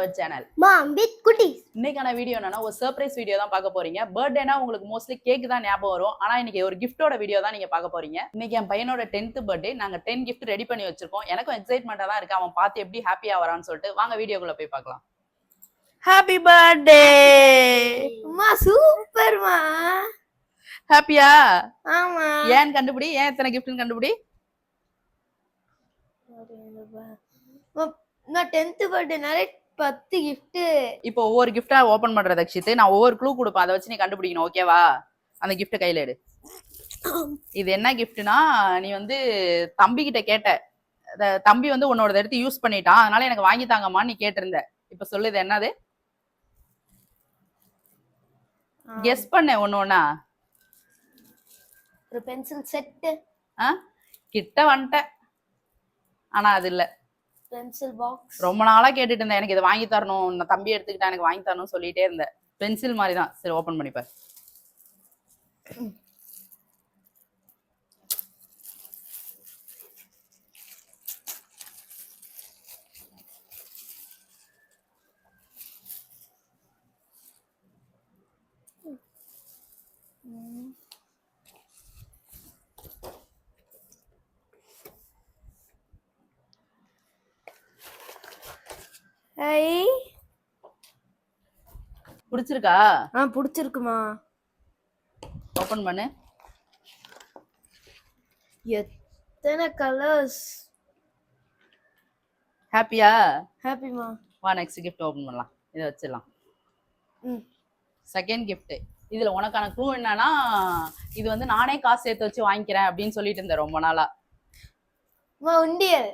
Our channel mom with குட்டீஸ். இன்னைக்கான video என்னன்னா ஒரு சர்ப்ரைஸ் வீடியோ தான் பார்க்க போறீங்க. பர்த்டேனா உங்களுக்கு மோஸ்ட்லி கேக் தான் ஞாபகம் வரும். ஆனா இன்னைக்கு ஒரு கிஃப்டோட வீடியோ தான் நீங்க பார்க்க போறீங்க. இன்னைக்கு என் பையனோட 10th பர்த்டே. நாங்க 10 கிஃப்ட் ரெடி பண்ணி வச்சிருக்கோம். எனக்கும் எக்ஸைட்மெண்டா தான் இருக்கு அவன் பார்த்து எப்படி ஹாப்பியா வரான்னு சொல்லிட்டு. வாங்க வீடியோக்குள்ள போய் பார்க்கலாம். Happy birthday. அம்மா சூப்பர்மா. ஹாப்பியா? ஆமா. ஏன் கண்டுபிடி, ஏன் எத்தனை கிஃப்ட்னு கண்டுபிடி. நான் 10th பர்த்டேனால 10 கிஃப்ட். இப்போ ஒவ்வொரு கிஃப்டா ஓபன் பண்ற தக்ஷித். நான் ஒவ்வொரு க்ளூ கொடுப்பேன், அதை வச்சு நீ கண்டுபிடிக்கணும். ஓகேவா? அந்த கிஃப்ட் கையில எடு. இது என்ன கிஃப்ட்னா, நீ வந்து தம்பி கிட்ட கேட்ட, தம்பி வந்து உன்னோட எடுத்து யூஸ் பண்ணிட்டான், அதனால எனக்கு வாங்கி தாங்கம்மான்னு நீ கேட்டிருந்த. இப்ப சொல்லு இது என்னது? கெஸ் பண்ண ஒன்னொன்னா. ஒரு பென்சில் செட். கிட்ட வந்துட்ட, ஆனா அது இல்ல. Pencil box. ரொம்ப நாளா கேட்டுட்டு இருந்தேன், எனக்கு இதை வாங்கி தரணும், நான் தம்பி எடுத்துக்கிட்டா எனக்கு வாங்கி தரணும்னு சொல்லிட்டே இருந்தேன். பென்சில் மாதிரி தான். சரி ஓபன் பண்ணிப்பார். பிடிச்சிருக்கா? பிடிச்சிருக்குமா. ஓபன் பண்ணு. எத்தனை கலர்ஸ். ஹாப்பியா? ஹாப்பிமா. வா நெக்ஸ்ட் கிஃப்ட் ஓபன் பண்ணலாம். இதை வச்சிடலாம். Second gift. இதுல உனக்கான க்ளூ என்னன்னா, இது வந்து நானே காசு சேர்த்து வச்சு வாங்கிக்கிறேன் அப்படின்னு சொல்லிட்டு இருந்தேன் ரொம்ப நாளா. உண்டியல்.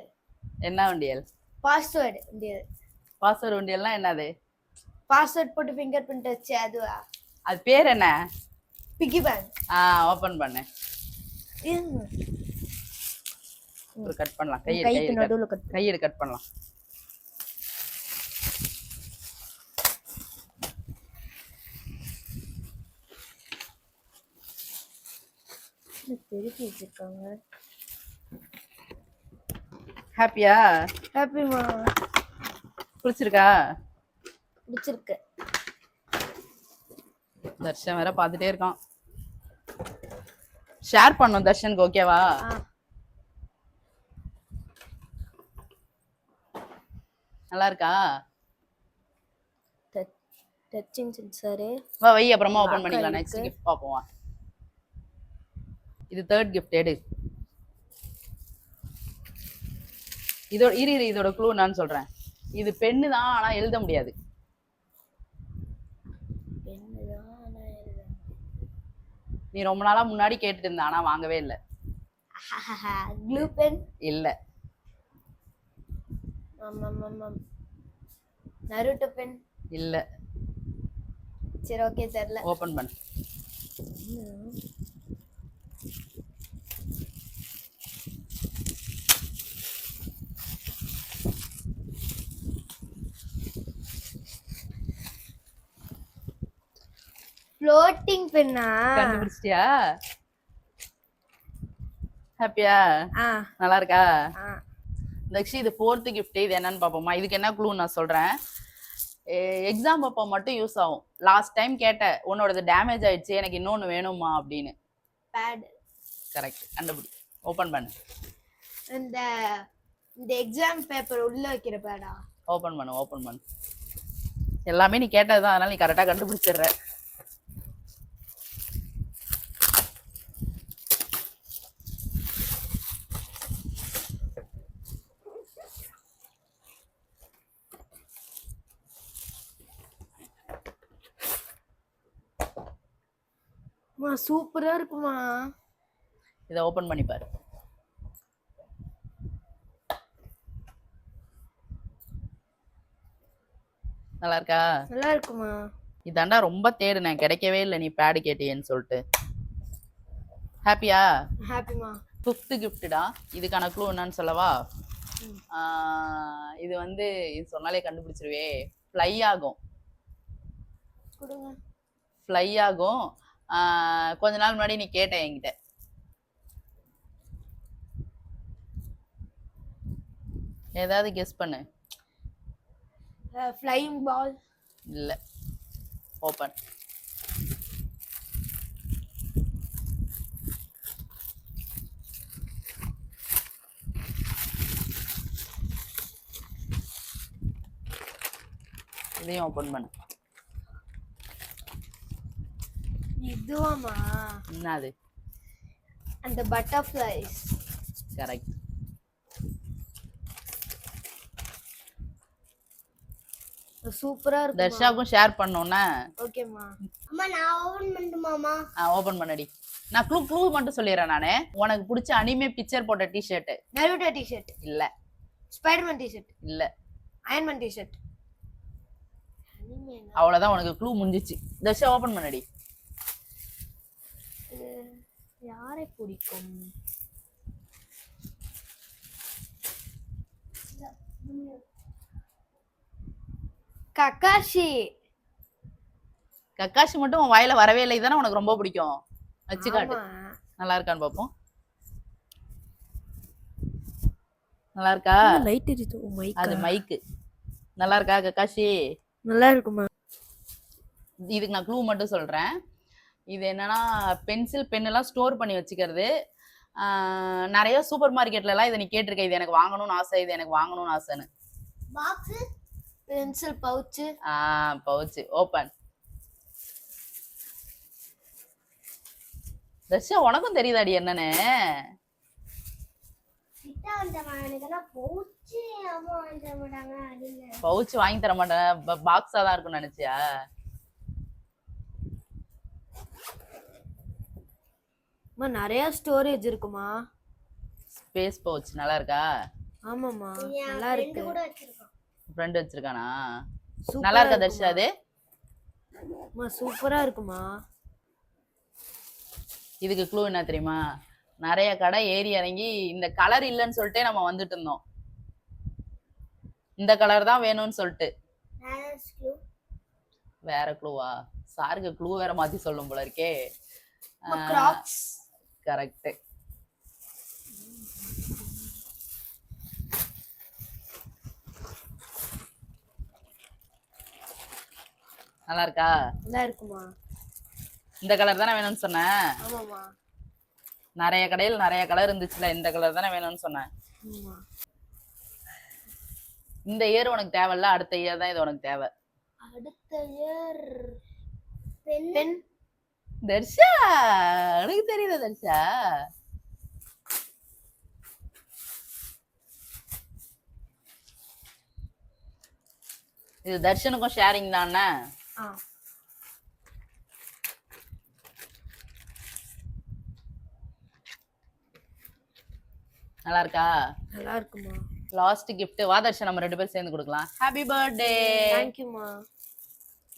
என்ன உண்டியல்? பாஸ்வேர்டு உண்டியல். பாஸ்வேர்டு உண்டியல்னா என்னது? பாஸ்வேர்ட் போட்டு ஃபிங்கர் பிரிண்ட் வச்சு அதுவா? அது பேர் என்ன? Piggy bank. ஓபன் பண்ணு. ஒரு கட் பண்ணலாம். கையெடு கட் பண்ணலாம். திருப்பி வச்சிருக்காங்க. ஹாப்பியா? ஹாப்பிமா. பிடிச்சிருக்கா? பிடிச்சிருக்கு. தர்ஷன் வேற பாத்துட்டே இருக்கான். ஷேர் பண்ணும் தர்ஷனுக்கு. ஓகேவா? நல்லா இருக்கா? Touching sensor. வா வை, அப்புறமா ஓபன் பண்ணிக்கலாம். நெக்ஸ்ட் கிஃப்ட் பாப்போம். வா. இது தேர்ட் கிஃப்ட். எடு. இதோட க்ளூ நான் சொல்றேன். இது பென்னு தான், ஆனா எழுத முடியாது. நீ ரொம்ப நாளா முன்னாடி கேட்டுட்டு இருந்த, ஆனா வாங்கவே இல்ல. க்ளூ பென் இல்ல. நருட்டோ பென் இல்ல. சரி ஓகே தெரியல. ஓபன் பண்ணு. ஃப்ளோட்டிங் பென்னா? கண்டுபிடிச்சிட்டியா? ஹாப்பியா? நல்லா இருக்கா? நெக்ஸ்ட் இது ஃபோர்த் கிஃப்ட். இது என்னன்னு பாப்போமா? இதுக்கு என்ன க்ளூ நான் சொல்றேன். எக்ஸாம் அப்போ மட்டும் யூஸ் ஆகும். லாஸ்ட் டைம் கேட்டேன், உன்னோடது டேமேஜ் ஆயிடுச்சு, எனக்கு இன்னொன்னு வேணுமா அப்படின்னு. பேட். கரெக்ட். கண்டுபிடி. ஓபன் பண்ணு. இந்த எக்ஸாம் பேப்பர் உள்ள வைக்கிற பேடா? ஓபன் பண்ணு. எல்லாமே நீ கேட்டதுதான், அதனால நீ கரெக்டா கண்டுபிடிச்சிடுற. சூப்பரா இருக்குமா. இத ஓபன் பண்ணி பாரு. நல்லா இருக்கா? நல்லா இருக்குமா. இதாண்டா ரொம்ப தேடுனேன், கிடைக்கவே இல்லை நீ பேட் கேட்டியேன்னு சொல்லிட்டு. ஹாப்பியா? ஹாப்பிமா. ஃபிஃப்த் கிஃப்ட்டா. இதுக்கான க்ளூ என்னன்னு சொல்லவா? இது வந்து இது சொன்னாலே கண்டுபிடிச்சிருவே. ஃப்ளை ஆகும். ஃப்ளை ஆகும். கொஞ்ச நாள் முன்னாடி நீ கேட்ட என்கிட்ட. ஏதாவது கெஸ் பண்ணு. ஃப்ளையிங் பால். இல்ல. ஓபன். இதையும் ஓபன் பண்ணு. இதுவாமா? என்னது? அந்த பட்டர்ஃப்ளைஸ். கரெக்ட். சூப்பரா இருக்கு. தர்ஷாவுக்கும் ஷேர் பண்ணோம்னா. ஓகேமா. அம்மா நான் ஓபன் பண்ணட்டுமாமா? ஓபன் பண்ணடி. நான் க்ளூ மட்டும் சொல்லிடுறேன் நானு. உனக்கு பிடிச்ச அனிமே பிக்சர் போட்ட டி-ஷர்ட். Naruto T-shirt. இல்ல. Spiderman T-shirt. இல்ல. Ironman T-shirt. அவ்வளவுதான், உனக்கு க்ளூ முடிஞ்சிச்சு. தர்ஷா ஓபன் பண்ணடி. யாரை பிடிக்கும்? கக்காஷி. கக்காஷி மட்டும் உன் வாயில வரவே இல்லை, இதுதானே உனக்கு ரொம்ப பிடிக்கும். வச்சு காட்டு. நல்லா இருக்கான்னு பாப்போம். நல்லா இருக்கா? லைட் எரியுது. ஓ மைக். அது மைக். நல்லா இருக்கா கக்காஷி? நல்லா இருக்குமா? இதுக்கு நான் க்ளூ மட்டும் சொல்றேன். இது என்னன்னா பென்சில் பென் எல்லாம் ஸ்டோர் பண்ணி வச்சுக்கிறது. நிறைய சூப்பர் மார்க்கெட்ல எல்லாம் இதை நீ கேட்டிருக்க, இது எனக்கு வாங்கணும்னு ஆசை, இது எனக்கு வாங்கணும்னு ஆசைன்னு. Box, pencil pouch. Pouch. Open. Dharsha உனக்கும் தெரியுதாடி என்னன்னு? பவுச் வாங்கி தர மாட்டேன், பாக்ஸா தான் இருக்கும்னு நினைச்சியா? நிறைய ஸ்டோரேஜ் இருக்குமா? Space pouch. நல்லா இருக்கா? ஆமாமா நல்லா இருக்கு. ஃப்ரெண்ட் வச்சிருக்கானா? நல்லா இருக்கா தர்ஷா? அது சூப்பரா இருக்குமா? இதுக்கு க்ளூ என்ன தெரியுமா? நிறைய கடை ஏறி இறங்கி இந்த கலர் இல்லைன்னு சொல்லிட்டு நம்ம வந்துட்டு இருந்தோம். இந்த கலர் தான் வேணும்னு சொல்லிட்டு. வேற க்ளூவா? சாருக்கு க்ளூ வேற மாத்தி சொல்லும் போல இருக்கே. கரெக்ட். நல்லா இருக்கா? நல்லா இருக்குமா? இந்த கலர் தானே வேணும்னு சொன்னேன். ஆமாமா. நிறைய கடையில் நிறைய கலர் இருந்துச்சுல, இந்த கலர் தானே வேணும்னு சொன்னேன். இந்த இயர் உனக்கு தேவையில்ல, அடுத்த இயர் தான் இது உனக்கு தேவை. அடுத்த இயர் பென். தர்ஷா உனக்கு தெரியுதா தர்ஷா? இது தர்ஷனுக்கும் ஷேரிங் தானே? நல்லா இருக்கா? நல்லா இருக்குமா? Last gift. வா தர்ஷன், நம்ம 2 பேரும் சேர்ந்து கொடுக்கலாம். Happy birthday. थैंक यू மா.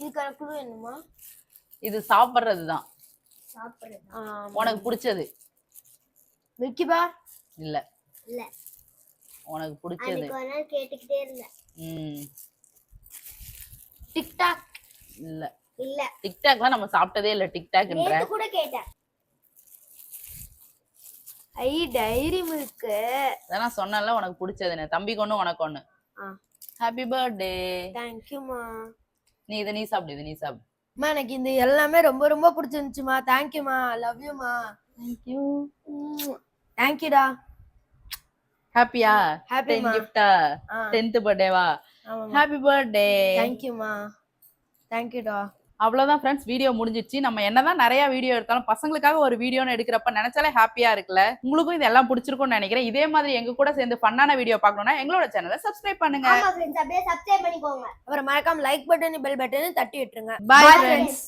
இதுக்கு க்ளூ என்னமா? இது சாப்பிடுறது தான். சாப்பிடுறது. உனக்கு பிடிச்சது. மில்கி பார். இல்ல. இல்ல. உனக்கு பிடிச்சது. அதுக்கு ஒரு நாள் கேட்டிட்டே இருந்தேன். டிக்டாக். இல்ல. இல்ல. டிக்டாக்லாம் நம்ம சாப்பிட்டதே இல்ல. டிக்டாக்ன்ற நேத்து கூட கேட்டேன். ஐ டைரி மில்க். அதான் சொன்னல உனக்கு பிடிச்சதுன்னு. தம்பிக்கு ஒண்ணு உனக்கு ஒண்ணு. Happy birthday. थैंक यू மா. நீ சாப்பிடு, இது நீ சாப்பிடு. மா எனக்கு இந்த எல்லாமே ரொம்ப ரொம்ப பிடிச்சிருந்துச்சுமா. थैंक यू மா. லவ் யூ மா. Thank you. थैंक यू டா. ஹாப்பியா? ஹாப்பி 10 gift-ஆ? 10th பர்த்டேவா? Happy birthday. थैंक यू மா. थैंक यू டா. அவ்வளவுதான் ஃப்ரெண்ட்ஸ், வீடியோ முடிஞ்சிச்சு. நம்ம என்னதான் நிறைய வீடியோ எடுத்தாலும் பசங்களுக்காக ஒரு வீடியோன்னு எடுக்கிறப்ப நினைச்சாலே ஹாப்பியா இருக்குல்ல. உங்களுக்கும் இதெல்லாம் பிடிச்சிருக்கும்னு நினைக்கிறேன். இதே மாதிரி எங்க கூட சேர்ந்து ஃபன்னான வீடியோ பார்க்கணும்னா எங்களோட சேனலை சப்ஸ்கிரைப் பண்ணுங்க. ஆமா फ्रेंड्स, அப்படியே சப்ஸ்கிரைப் பண்ணிக்கோங்க. அப்புறம் மறக்காம லைக் பட்டன் பெல் பட்டன் தட்டி விட்டுருங்க. Bye friends.